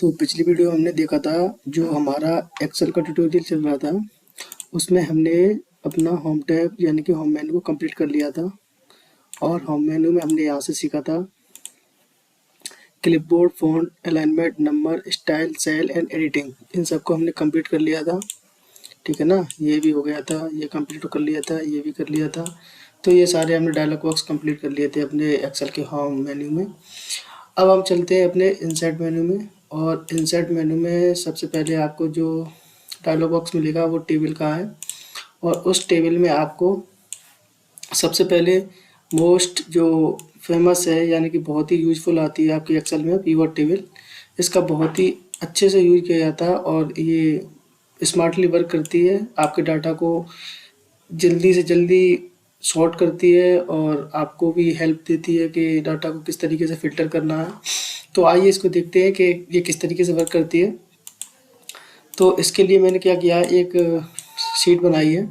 तो पिछली वीडियो हमने देखा था, जो हमारा एक्सेल का ट्यूटोरियल चल रहा था उसमें हमने अपना होम टैब यानी कि होम मेन्यू को कंप्लीट कर लिया था। और होम मेन्यू में हमने यहाँ से सीखा था clipboard, font, alignment, number, style, cell and editing. इन सबको हमने कंप्लीट कर लिया था, ठीक है ना। ये भी हो गया था, ये कंप्लीट कर लिया था, ये भी कर लिया था। तो ये सारे हमने डायलॉग बॉक्स कंप्लीट कर लिए थे अपने एक्सेल के होम मेन्यू में। अब हम चलते हैं अपने इंसर्ट मेन्यू में। और इंसर्ट मेन्यू में सबसे पहले आपको जो डायलॉग बॉक्स मिलेगा वो टेबल का है। और उस टेबल में आपको सबसे पहले मोस्ट जो फेमस है यानी कि बहुत ही यूजफुल आती है आपकी एक्सेल में, पिवट टेबल। इसका बहुत ही अच्छे से यूज किया जाता है और ये स्मार्टली वर्क करती है, आपके डाटा को जल्दी से जल्दी सॉर्ट करती है और आपको भी हेल्प देती है कि डाटा को किस तरीके से फ़िल्टर करना है। तो आइए इसको देखते हैं कि ये किस तरीके से वर्क करती है। तो इसके लिए मैंने क्या किया, एक शीट बनाई है।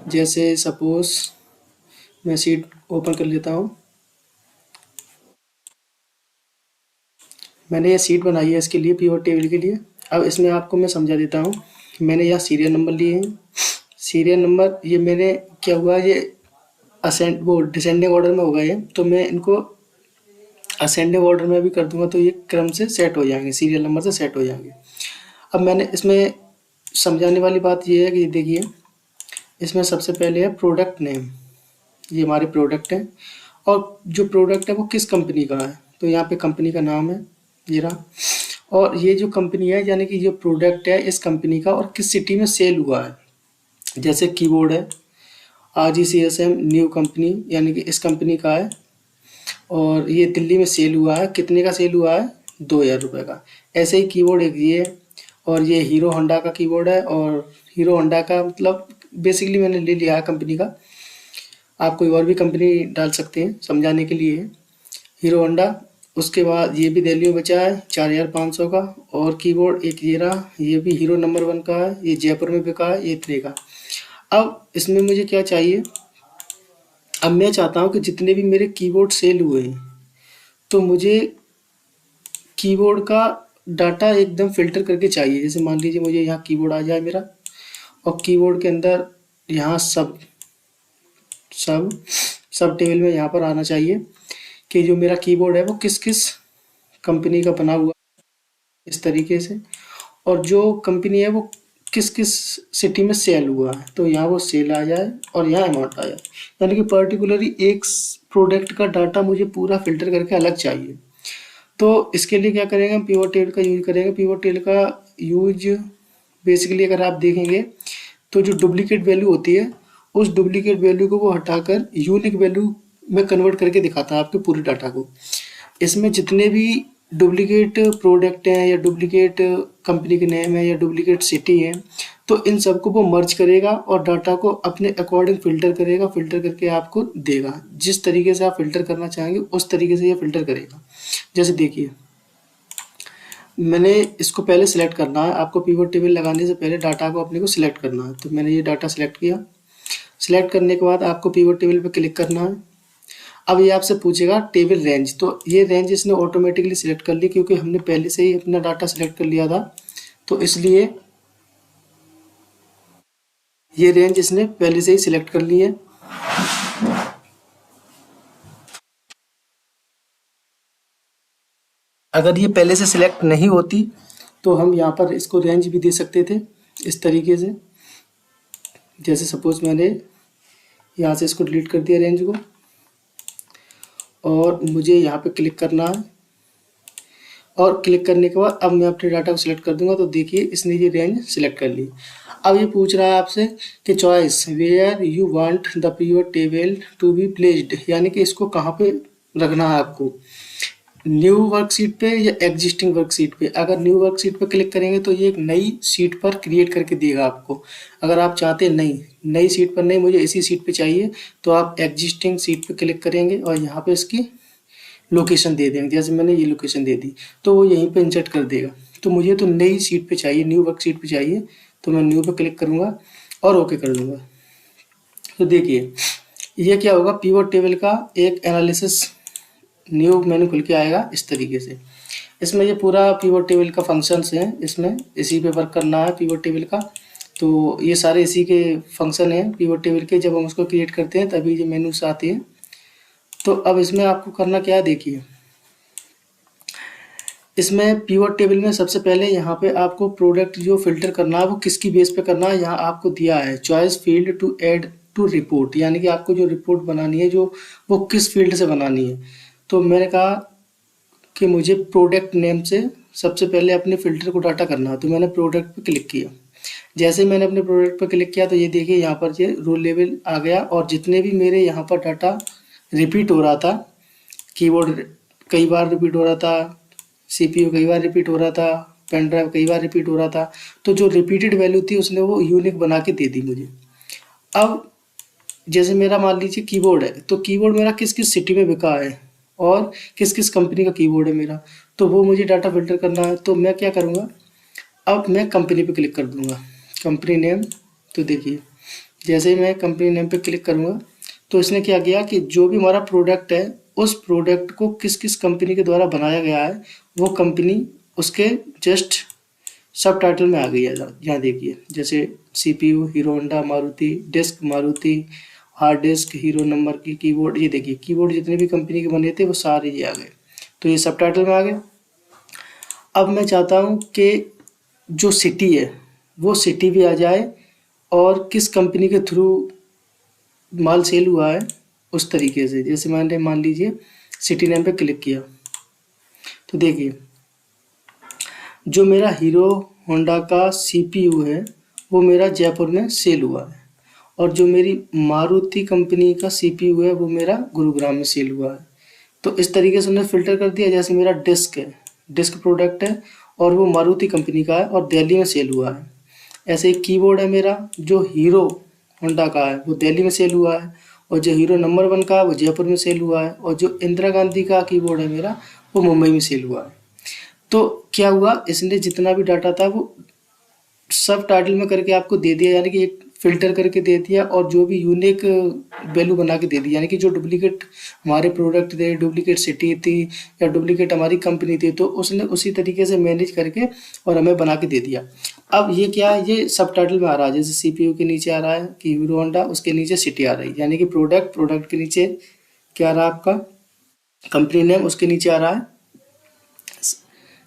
जैसे सपोज़ मैं शीट ओपन कर लेता हूँ। मैंने ये शीट बनाई है इसके लिए, पिवट टेबल के लिए। अब इसमें आपको मैं समझा देता हूँ। मैंने यहाँ सीरियल नंबर लिए हैं। सीरियल नंबर ये मैंने क्या हुआ, ये डिसेंडिंग ऑर्डर में हो गए हैं, तो मैं इनको असेंडिंग ऑर्डर में भी कर दूंगा तो ये क्रम से सेट हो जाएंगे, सीरियल नंबर से सेट हो जाएंगे। अब मैंने इसमें समझाने वाली बात ये है कि देखिए, इसमें सबसे पहले है प्रोडक्ट नेम। ये हमारे प्रोडक्ट हैं और जो प्रोडक्ट है वो किस कंपनी का है, तो यहाँ पे कंपनी का नाम है ये रहा। और ये जो कंपनी है यानी कि जो प्रोडक्ट है इस कंपनी का और किस सिटी में सेल हुआ है। जैसे कीबोर्ड है RGCSM न्यू कंपनी यानी कि इस कंपनी का है और ये दिल्ली में सेल हुआ है। कितने का सेल हुआ है, 2000 रुपये का। ऐसे ही कीबोर्ड एक ये है और ये हीरो होंडा का कीबोर्ड है। और हीरो होंडा का मतलब बेसिकली मैंने ले लिया है कंपनी का, आप कोई और भी कंपनी डाल सकते हैं समझाने के लिए। Hero Honda. उसके बाद ये भी दिल्ली में बचा है 4500 का। और कीबोर्ड एक ये रहा, ये भी हीरो नंबर 1 का है, ये जयपुर में बिका है, ये इतने का। अब इसमें मुझे क्या चाहिए, अब मैं चाहता हूँ कि जितने भी मेरे कीबोर्ड सेल हुए हैं तो मुझे कीबोर्ड का डाटा एकदम फ़िल्टर करके चाहिए। जैसे मान लीजिए मुझे यहाँ कीबोर्ड आ जाए मेरा और कीबोर्ड के अंदर यहाँ सब सब सब टेबल में यहाँ पर आना चाहिए कि जो मेरा कीबोर्ड है वो किस किस कंपनी का बना हुआ है, इस तरीके से। और जो कंपनी है वो किस किस सिटी में सेल हुआ है, तो यहाँ वो सेल आ जाए और यहाँ अमाउंट आ जाए। यानी कि पर्टिकुलरली एक प्रोडक्ट का डाटा मुझे पूरा फिल्टर करके अलग चाहिए। तो इसके लिए क्या करेंगे, हम पिवट टेबल का यूज करेंगे। पिवट टेबल का यूज बेसिकली अगर आप देखेंगे तो जो डुप्लीकेट वैल्यू होती है उस डुप्लीकेट वैल्यू को वो हटाकर यूनिक वैल्यू में कन्वर्ट करके दिखाता है आपके पूरे डाटा को। इसमें जितने भी डुप्लीकेट प्रोडक्ट हैं या डुप्लीकेट कंपनी के नेम है या डुप्लीकेट सिटी है, तो इन सबको वो मर्ज करेगा और डाटा को अपने अकॉर्डिंग फ़िल्टर करेगा। फ़िल्टर करके आपको देगा, जिस तरीके से आप फ़िल्टर करना चाहेंगे उस तरीके से ये फ़िल्टर करेगा। जैसे देखिए, मैंने इसको पहले सिलेक्ट करना है। आपको पिवट टेबल लगाने से पहले डाटा को अपने को सिलेक्ट करना है। तो मैंने ये डाटा सिलेक्ट किया। सिलेक्ट करने के बाद आपको पिवट टेबल पे क्लिक करना है। अब ये आपसे पूछेगा टेबल रेंज, तो ये रेंज इसने ऑटोमेटिकली सिलेक्ट कर ली क्योंकि हमने पहले से ही अपना डाटा सिलेक्ट कर लिया था, तो इसलिए ये रेंज इसने पहले से ही सिलेक्ट कर ली है। अगर ये पहले से सिलेक्ट नहीं होती तो हम यहाँ पर इसको रेंज भी दे सकते थे इस तरीके से। जैसे सपोज मैंने यहाँ से इसको डिलीट कर दिया रेंज को और मुझे यहाँ पे क्लिक करना है। और क्लिक करने के बाद अब मैं अपने डाटा को सिलेक्ट कर दूंगा, तो देखिए इसने ये रेंज सिलेक्ट कर ली। अब ये पूछ रहा है आपसे कि choice where you want the pivot table to be placed, यानी कि इसको कहाँ पे रखना है आपको, न्यू वर्कशीट पे या एग्जिस्टिंग वर्कशीट पे। अगर न्यू वर्कशीट पे क्लिक करेंगे तो ये एक नई शीट पर क्रिएट करके देगा आपको। अगर आप चाहते हैं नहीं, नई शीट पर नहीं, मुझे इसी शीट पे चाहिए, तो आप एग्जिस्टिंग शीट पे क्लिक करेंगे और यहाँ पे इसकी लोकेशन दे देंगे। जैसे मैंने ये लोकेशन दे दी तो वो यहीं पे इंसर्ट कर देगा। तो मुझे तो नई शीट पे चाहिए, न्यू वर्कशीट पे चाहिए, तो मैं न्यू पे क्लिक करूँगा और ओके कर दूँगा। तो देखिए ये क्या होगा, पिवट टेबल का एक एनालिसिस न्यू मेनू खुल के आएगा इस तरीके से। इसमें ये पूरा पिवट टेबल का फंक्शंस है, इसमें इसी पे वर्क करना है पिवट टेबल का। तो ये सारे इसी के फंक्शन हैं पिवट टेबल के, जब हम उसको क्रिएट करते हैं तभी ये मेनूस आती है। तो अब इसमें आपको करना क्या है देखिए, इसमें पिवट टेबल में सबसे पहले यहाँ पे आपको प्रोडक्ट जो फिल्टर करना है वो किसकी बेस पे करना है, यहाँ आपको दिया है choice field to add to report, यानी कि आपको जो रिपोर्ट बनानी है जो वो किस फील्ड से बनानी है। तो मैंने कहा कि मुझे प्रोडक्ट नेम से सबसे पहले अपने फिल्टर को डाटा करना है, तो मैंने प्रोडक्ट पे क्लिक किया। जैसे मैंने अपने प्रोडक्ट पर क्लिक किया तो ये देखिए यहाँ पर ये रोल लेवल आ गया, और जितने भी मेरे यहाँ पर डाटा रिपीट हो रहा था, कीबोर्ड कई बार रिपीट हो रहा था, सीपीयू कई बार रिपीट हो रहा था, पेन ड्राइव कई बार रिपीट हो रहा था, तो जो रिपीटेड वैल्यू थी उसने वो यूनिक बना के दे दी मुझे। अब जैसे मेरा मान लीजिए कीबोर्ड है, तो कीबोर्ड मेरा किस किस सिटी में बिका है और किस किस कंपनी का कीबोर्ड है मेरा, तो वो मुझे डाटा फिल्टर करना है। तो मैं क्या करूँगा, अब मैं कंपनी पे क्लिक कर दूंगा, कंपनी नेम। तो देखिए जैसे ही मैं कंपनी नेम पे क्लिक करूँगा तो इसने क्या किया कि जो भी हमारा प्रोडक्ट है उस प्रोडक्ट को किस किस कंपनी के द्वारा बनाया गया है वो कंपनी उसके जस्ट सब टाइटल में आ गई है। यहाँ देखिए जैसे CPU Hero Honda Maruti, disk Maruti, hard disk Hero number key, keyboard, ये देखिए कीबोर्ड जितने भी कंपनी के बने थे वो सारे ये आ गए, तो ये सब टाइटल में आ गए। अब मैं चाहता हूँ कि जो सिटी है वो सिटी भी आ जाए और किस कंपनी के थ्रू माल सेल हुआ है उस तरीके से। जैसे मैंने मान लीजिए सिटी नेम पे क्लिक किया तो देखिए जो मेरा हीरो होंडा का सीपीयू है वो मेरा जयपुर में सेल हुआ है, और जो मेरी मारुति कंपनी का सीपीयू है वो मेरा गुरुग्राम में सेल हुआ है। तो इस तरीके से उन्होंने फिल्टर कर दिया। जैसे मेरा डिस्क है, डिस्क प्रोडक्ट है और वो मारुति कंपनी का है और दिल्ली में सेल हुआ है। ऐसे एक कीबोर्ड है मेरा जो हीरो होंडा का है वो दिल्ली में सेल हुआ है, और जो हीरो नंबर 1 का है वो जयपुर में सेल हुआ है, और जो इंदिरा गांधी का कीबोर्ड है मेरा वो मुंबई में सेल हुआ है। तो क्या हुआ, इसने जितना भी डाटा था वो सब टाइटल में करके आपको दे दिया, यानी कि एक फिल्टर करके दे दिया, और जो भी यूनिक वैल्यू बना के दे दी, यानी कि जो डुप्लीकेट हमारे प्रोडक्ट थे, डुप्लीकेट सिटी थी या डुप्लीकेट हमारी कंपनी थी, तो उसने उसी तरीके से मैनेज करके और हमें बना के दे दिया। अब ये क्या है, ये सब टाइटल में आ रहा है, जैसे सीपीयू के नीचे आ रहा है कि हीरो होंडा, उसके नीचे सिटी आ रही है, यानी कि प्रोडक्ट के नीचे क्या आ रहा है आपका कंपनी नेम, उसके नीचे आ रहा है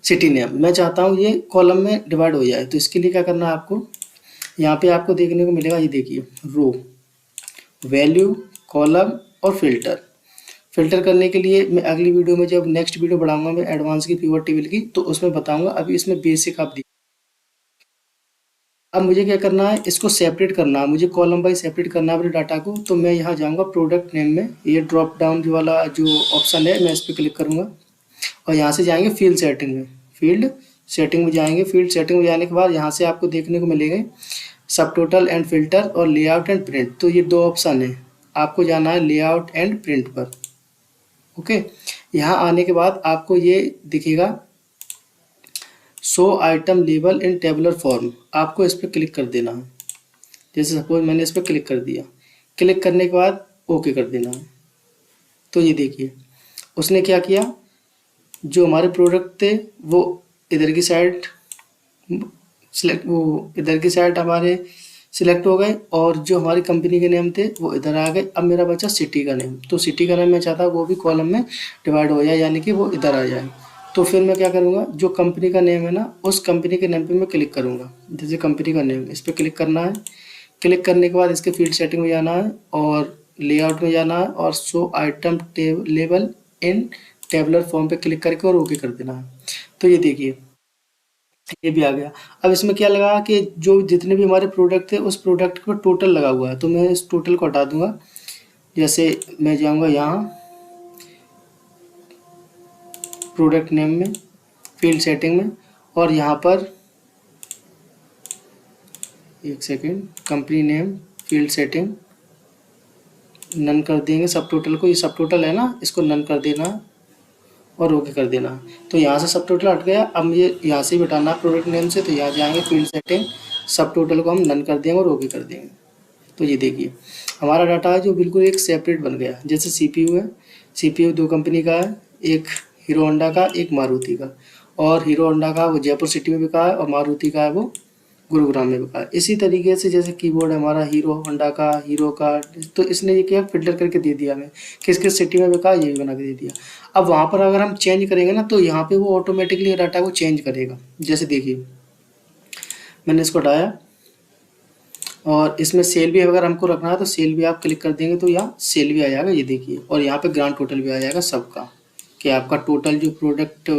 सिटी नेम। मैं चाहता हूँ ये कॉलम में डिवाइड हो जाए, तो इसके लिए क्या करना है आपको, यहाँ पे आपको देखने को मिलेगा, ये देखिए रो, वैल्यू, कॉलम और फिल्टर। फिल्टर करने के लिए मैं अगली वीडियो में जब नेक्स्ट वीडियो बढ़ाऊंगा मैं एडवांस की पिवट टेबल की, तो उसमें बताऊंगा। अभी इसमें बेसिक आप देखिए। अब मुझे क्या करना है, इसको सेपरेट करना है, मुझे कॉलम बाई सेपरेट करना है अपने डाटा को। तो मैं यहाँ जाऊँगा प्रोडक्ट नेम में, ये ड्रॉप डाउन जो वाला जो ऑप्शन है मैं इस पर क्लिक करूँगा, और यहाँ से जाएंगे फील्ड सेटिंग में, फील्ड सेटिंग में जाएंगे। फील्ड सेटिंग में जाने के बाद यहाँ से आपको देखने को मिलेंगे सब टोटल एंड फिल्टर और लेआउट एंड प्रिंट। तो ये दो ऑप्शन है, आपको जाना है लेआउट एंड प्रिंट पर। ओके, यहाँ आने के बाद आपको ये दिखेगा शो आइटम लेबल इन टेबुलर फॉर्म, आपको इस पर क्लिक कर देना है। जैसे सपोज मैंने इस पर क्लिक कर दिया, क्लिक करने के बाद ओके कर देना है। तो ये देखिए उसने क्या किया, जो हमारे प्रोडक्ट थे वो इधर की साइड सिलेक्ट, वो इधर की साइड हमारे सिलेक्ट हो गए, और जो हमारी कंपनी के नेम थे वो इधर आ गए। अब मेरा बचा सिटी का नेम, तो सिटी का नेम मैं चाहता हूँ वो भी कॉलम में डिवाइड हो जाए, यानी कि वो इधर आ जाए। तो फिर मैं क्या करूँगा, जो कंपनी का नेम है ना उस कंपनी के नेम पे मैं क्लिक करूँगा। जैसे कंपनी का नेम, इस पर क्लिक करना है। क्लिक करने के बाद इसके फील्ड सेटिंग में जाना है और लेआउट में जाना है और शो आइटम लेबल इन टेबुलर फॉर्म पे क्लिक करके और ओके कर देना है। तो ये देखिए ये भी आ गया। अब इसमें क्या लगा कि जो जितने भी हमारे प्रोडक्ट थे उस प्रोडक्ट पर टोटल लगा हुआ है, तो मैं इस टोटल को हटा दूंगा। जैसे मैं जाऊंगा यहाँ प्रोडक्ट नेम में, फील्ड सेटिंग में, और यहाँ पर एक second, company name, field setting, none कर देंगे सब टोटल को। ये सब टोटल है ना, इसको नन कर देना और ओके कर देना। तो यहाँ से सब टोटल हट गया। अब मुझे यहाँ से भी हटाना प्रोडक्ट नेम से, तो यहाँ जाएंगे फील्ड सेटिंग, सब टोटल को हम नन कर देंगे और ओके कर देंगे। तो ये देखिए हमारा डाटा है जो बिल्कुल एक सेपरेट बन गया। जैसे सीपीयू है, सीपीयू दो कंपनी का है, एक हीरो होंडा का, एक मारुति का, और हीरो होंडा का वो जयपुर सिटी में बिका है और मारुति का है वो गुरुग्राम में बिका है। इसी तरीके से जैसे कीबोर्ड है हमारा हीरो होंडा का, हीरो का, तो इसने ये किया फिल्टर करके दे दिया हमें किस किस सिटी में बिका, ये भी बना के दे दिया। अब वहाँ पर अगर हम चेंज करेंगे ना तो यहाँ पे वो ऑटोमेटिकली डाटा को चेंज करेगा। जैसे देखिए मैंने इसको हटाया और इसमें सेल भी अगर हमको रखना है तो सेल भी आप क्लिक कर देंगे तो यहाँ सेल भी आ जाएगा, ये देखिए, और यहाँ पे ग्रांड टोटल भी आ जाएगा सबका कि आपका टोटल जो प्रोडक्ट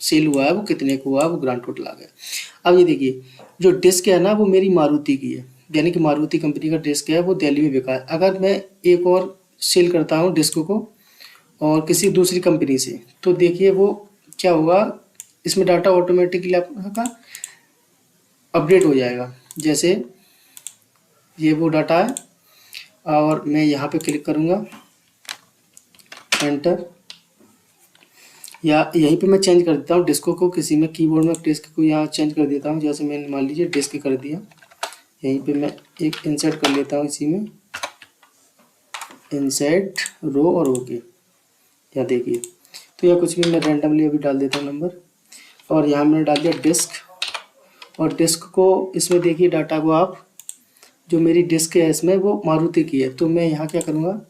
सेल हुआ है वो कितने को हुआ है, वो ग्रांड टोटल आ गया। अब ये देखिए जो डिस्क है ना वो मेरी मारुति की है, यानी कि मारुति कंपनी का डिस्क है, वो दिल्ली में बिका है। अगर मैं एक और सेल करता हूँ डिस्क को और किसी दूसरी कंपनी से, तो देखिए वो क्या होगा, इसमें डाटा ऑटोमेटिकली आपका अपडेट हो जाएगा। जैसे ये वो डाटा है और मैं यहाँ पे क्लिक करूँगा एंटर, या यहीं पे मैं चेंज कर देता हूँ डिस्को को, किसी में कीबोर्ड में डिस्क को यहाँ चेंज कर देता हूँ। जैसे मैंने मान लीजिए डिस्क कर दिया, यहीं पे मैं एक इंसर्ट कर लेता हूँ, इसी में इंसर्ट रो और ओके, यहाँ देखिए। तो यह कुछ भी मैं रैंडमली अभी डाल देता हूँ नंबर, और यहाँ मैंने डाल दिया डिस्क, और डिस्क को इसमें देखिए डाटा को आप, जो मेरी डिस्क है इसमें वो मारुति की है, तो मैं यहाँ क्या करूँगा,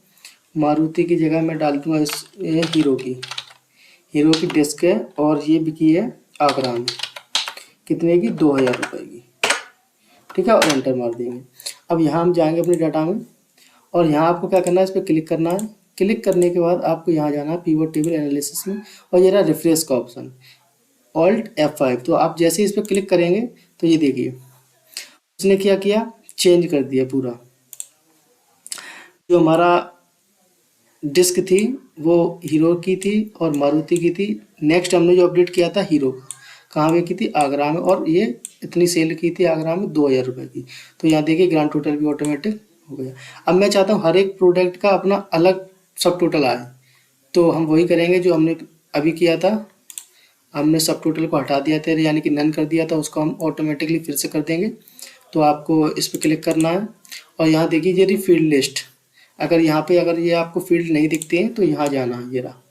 मारुति की जगह मैं डाल दूँगा इस हीरो की डिस्क है और ये बिकी है आगरा में, कितने की, 2000 रुपये की, ठीक है, और एंटर मार देंगे। अब यहाँ हम जाएंगे अपने डाटा में और यहाँ आपको क्या करना है, इस पर क्लिक करना है। क्लिक करने के बाद आपको यहाँ जाना है पिवट टेबल एनालिसिस में, और ये रहा रिफ्रेश का ऑप्शन, ऑल्ट F5। तो आप जैसे इस पर क्लिक करेंगे तो ये देखिए उसने क्या किया, चेंज कर दिया पूरा। जो हमारा डिस्क थी वो हीरो की थी और मारुति की थी। नेक्स्ट हमने जो अपडेट किया था हीरो का, कहाँ पे की थी, आगरा में, और ये इतनी सेल की थी आगरा में 2000 रुपये की। तो यहाँ देखिए ग्रांड टोटल भी ऑटोमेटिक हो गया। अब मैं चाहता हूँ हर एक प्रोडक्ट का अपना अलग सब टोटल आए, तो हम वही करेंगे जो हमने अभी किया था। हमने सब टोटल को हटा दिया था, यानी कि नन कर दिया था, उसको हम ऑटोमेटिकली फिर से कर देंगे। तो आपको इस पर क्लिक करना है और यहाँ देखिए ये रही फील्ड लिस्ट। अगर यहाँ पे अगर ये आपको फील्ड नहीं दिखते हैं तो यहाँ जाना है, ये रहा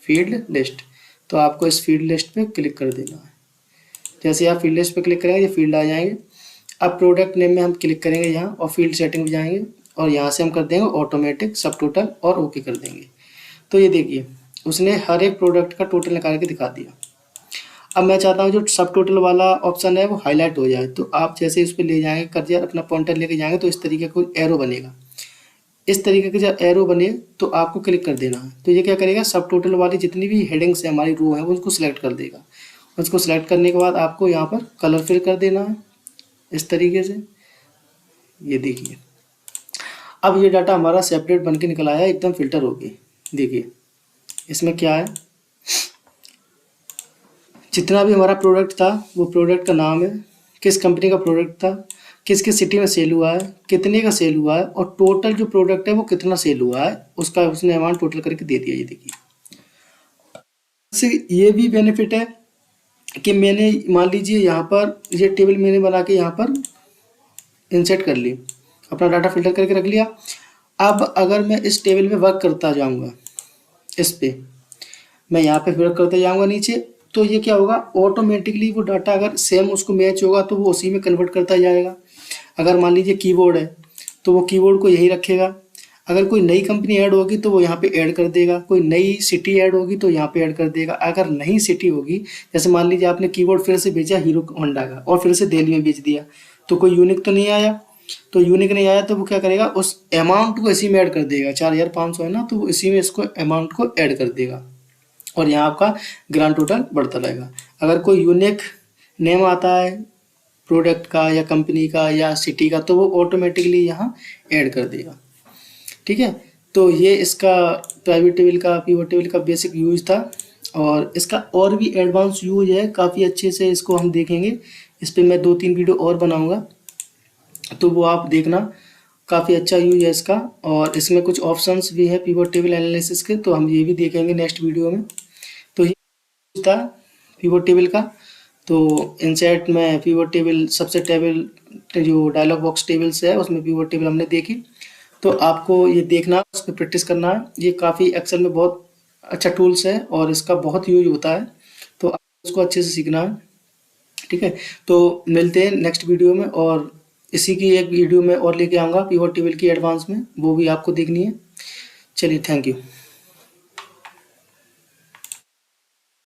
फील्ड लिस्ट, तो आपको इस फील्ड लिस्ट पे क्लिक कर देना है। जैसे आप फील्ड लिस्ट पे क्लिक करेंगे ये फील्ड आ जाएंगे। अब प्रोडक्ट नेम में हम क्लिक करेंगे यहाँ और फील्ड सेटिंग में जाएंगे और यहाँ से हम कर देंगे ऑटोमेटिक सब टोटल और ओके कर देंगे। तो ये देखिए उसने हर एक प्रोडक्ट का टोटल निकाल के दिखा दिया। अब मैं चाहता हूँ जो सब टोटल वाला ऑप्शन है वो हाईलाइट हो जाए, तो आप जैसे इस पर ले जाएंगे, कर दिया, अपना पॉइंटर लेके जाएंगे तो इस तरीके का एरो बनेगा। इस तरीके के जब एरो बने तो आपको क्लिक कर देना है। तो ये क्या करेगा, सब टोटल वाली जितनी भी हेडिंग्स है हमारी रो है उनको सिलेक्ट कर देगा। उसको सिलेक्ट करने के बाद आपको यहाँ पर कलर फिल कर देना है इस तरीके से। ये देखिए अब ये डाटा हमारा सेपरेट बन के निकल आया, एकदम फिल्टर हो गई। देखिए इसमें क्या है, जितना भी हमारा प्रोडक्ट था वो प्रोडक्ट का नाम है, किस कंपनी का प्रोडक्ट था, किस किस सिटी में सेल हुआ है, कितने का सेल हुआ है, और टोटल जो प्रोडक्ट है वो कितना सेल हुआ है उसका उसने अमाउंट टोटल करके दे दिया। ये देखिए इससे ये भी बेनिफिट है कि मैंने मान लीजिए यहाँ पर ये टेबल मैंने बना के यहाँ पर इंसर्ट कर ली, अपना डाटा फिल्टर करके रख लिया। अब अगर मैं इस टेबल में वर्क करता जाऊँगा, इस पे मैं यहाँ पे वर्क करते जाऊँगा नीचे, तो ये क्या होगा, ऑटोमेटिकली वो डाटा अगर सेम उसको मैच होगा तो वो उसी में कन्वर्ट करता जाएगा। अगर मान लीजिए कीबोर्ड है तो वो कीबोर्ड को यही रखेगा। अगर कोई नई कंपनी ऐड होगी तो वो यहाँ पे ऐड कर देगा, कोई नई सिटी ऐड होगी तो यहाँ पे ऐड कर देगा। अगर नई सिटी होगी, जैसे मान लीजिए आपने कीबोर्ड फिर से भेजा हीरो होंडा का और फिर से दिल्ली में बेच दिया, तो कोई यूनिक तो नहीं आया। तो यूनिक नहीं आया तो वो क्या करेगा, उस अमाउंट को इसी में ऐड कर देगा। 4500 है ना, तो वो इसी में इसको अमाउंट को ऐड कर देगा और यहाँ आपका ग्रांड टोटल बढ़ता रहेगा। अगर कोई यूनिक नेम आता है प्रोडक्ट का या कंपनी का या सिटी का तो वो ऑटोमेटिकली यहाँ ऐड कर देगा। ठीक है, तो ये इसका प्राइवेट टेबल का पिवट टेबल का बेसिक यूज था, और इसका और भी एडवांस यूज है, काफ़ी अच्छे से इसको हम देखेंगे। इस पर मैं 2-3 वीडियो और बनाऊंगा, तो वो आप देखना, काफ़ी अच्छा यूज है इसका। और इसमें कुछ ऑप्शंस भी है पिवट टेबल एनालिसिस के, तो हम ये भी देखेंगे नेक्स्ट वीडियो में। तो ये था पिवट टेबल का। तो इंसर्ट में पिवट टेबल, सबसे टेबल जो डायलॉग बॉक्स टेबल्स है उसमें पिवट टेबल हमने देखी। तो आपको ये देखना, उस पर प्रैक्टिस करना है। ये काफ़ी एक्सेल में बहुत अच्छा टूल्स है और इसका बहुत यूज होता है। तो उसको अच्छे से सीखना है। ठीक है, तो मिलते हैं नेक्स्ट वीडियो में, और इसी की एक वीडियो में और लेके आऊँगा पिवट टेबल की एडवांस में, वो भी आपको देखनी है। चलिए, थैंक यू।